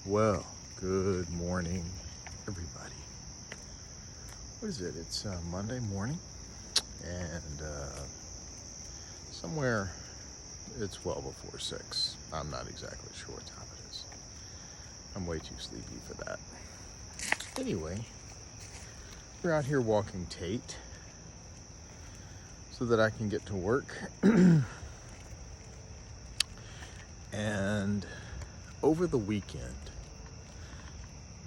Well, good morning, everybody. What is it? It's Monday morning, and somewhere it's well before 6. I'm not exactly sure what time it is. I'm way too sleepy for that. Anyway, we're out here walking Tate so that I can get to work. And over the weekend,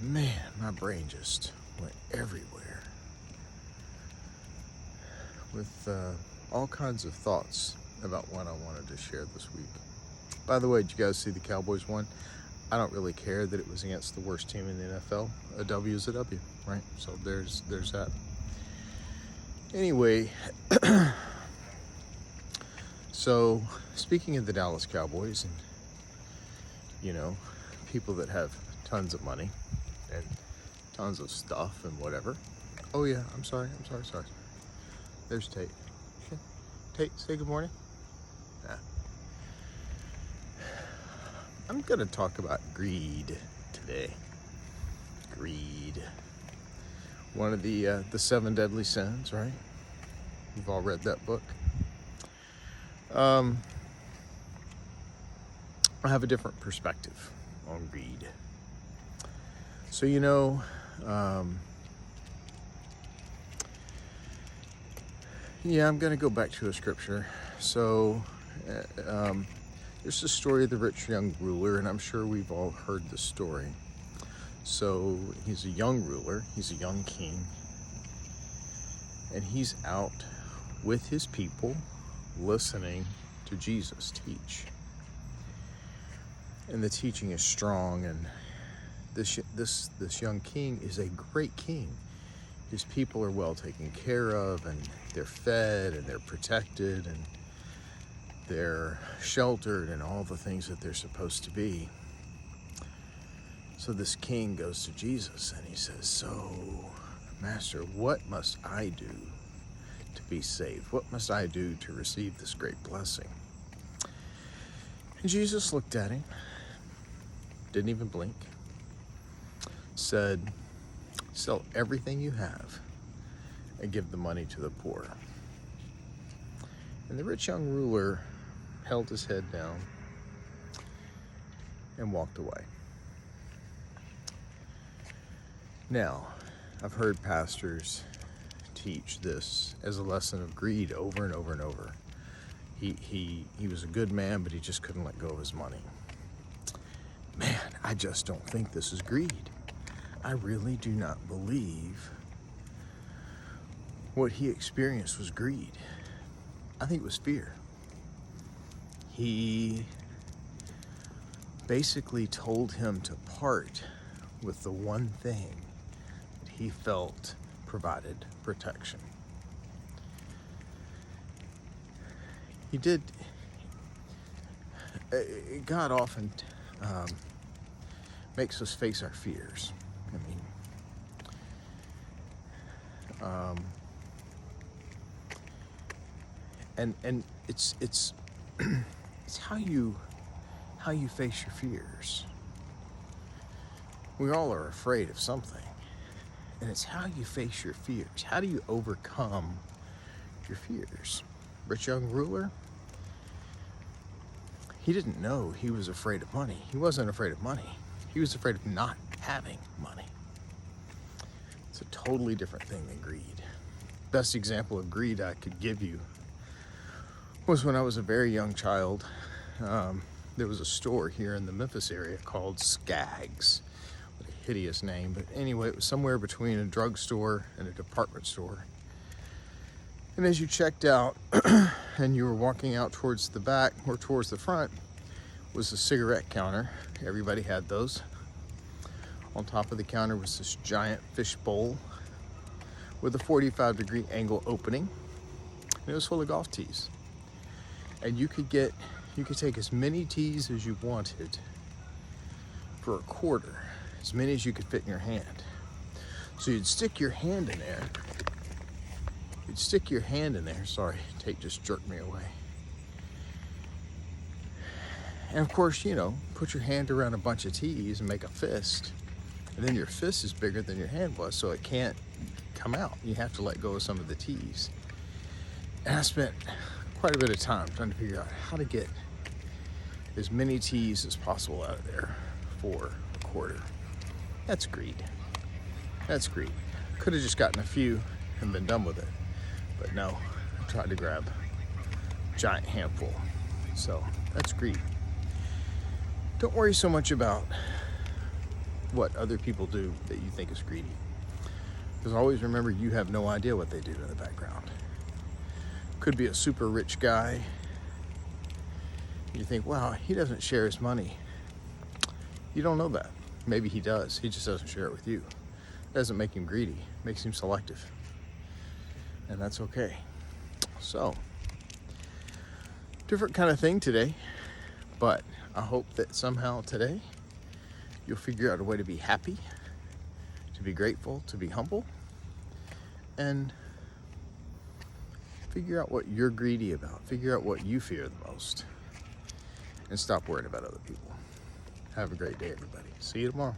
man, my brain just went everywhere with all kinds of thoughts about what I wanted to share this week. By the way, did you guys see the Cowboys won? I don't really care that it was against the worst team in the NFL. A W is a W, right? So there's that. Anyway, so speaking of the Dallas Cowboys and, people that have tons of money and tons of stuff and whatever. Oh yeah, I'm sorry. There's Tate. Okay. Tate, say good morning. Yeah. I'm gonna talk about greed today. Greed. One of the 7 deadly sins, right? You've all read that book. I have a different perspective on greed. So, I'm going to go back to a scripture. So, there's the story of the rich young ruler, and I'm sure we've all heard the story. So, he's a young ruler, he's a young king, and he's out with his people listening to Jesus teach. And the teaching is strong, and this young king is a great king. His people are well taken care of, and they're fed, and they're protected, and they're sheltered, and all the things that they're supposed to be. So this king goes to Jesus, and he says, "So, Master, what must I do to be saved? What must I do to receive this great blessing?" And Jesus looked at him, didn't even blink, said, "Sell everything you have and give the money to the poor." And the rich young ruler held his head down and walked away. Now, I've heard pastors teach this as a lesson of greed over and over and over. He was a good man, but he just couldn't let go of his money. Man, I just don't think this is greed. I really do not believe what he experienced was greed. I think it was fear. He basically told him to part with the one thing that he felt provided protection. He did. God often makes us face our fears. And it's it's how you face your fears. We all are afraid of something, and it's how you face your fears. How do you overcome your fears? Rich young ruler, he didn't know he was afraid of money. He wasn't afraid of money. He was afraid of not having money. It's a totally different thing than greed. Best example of greed I could give you was when I was a very young child. There was a store here in the Memphis area called Skaggs. What a hideous name. But anyway, it was somewhere between a drugstore and a department store. And as you checked out and you were walking out towards the back or towards the front was a cigarette counter. Everybody had those. On top of the counter was this giant fish bowl with a 45-degree angle opening. And it was full of golf tees. And you could take as many tees as you wanted for a quarter, as many as you could fit in your hand. So you'd stick your hand in there. Sorry, Tate just jerked me away. And of course, you know, put your hand around a bunch of T's and make a fist. And then your fist is bigger than your hand was, so it can't come out. You have to let go of some of the T's. And I spent quite a bit of time trying to figure out how to get as many T's as possible out of there for a quarter. That's greed. That's greed. Could have just gotten a few and been done with it. But no, I tried to grab a giant handful. So that's greed. Don't worry so much about what other people do that you think is greedy. Because always remember, you have no idea what they do in the background. Could be a super rich guy. You think, wow, he doesn't share his money. You don't know that. Maybe he does. He just doesn't share it with you. It doesn't make him greedy. It makes him selective. And that's okay. So, different kind of thing today. But I hope that somehow today you'll figure out a way to be happy, to be grateful, to be humble, and figure out what you're greedy about. Figure out what you fear the most. And stop worrying about other people. Have a great day, everybody. See you tomorrow.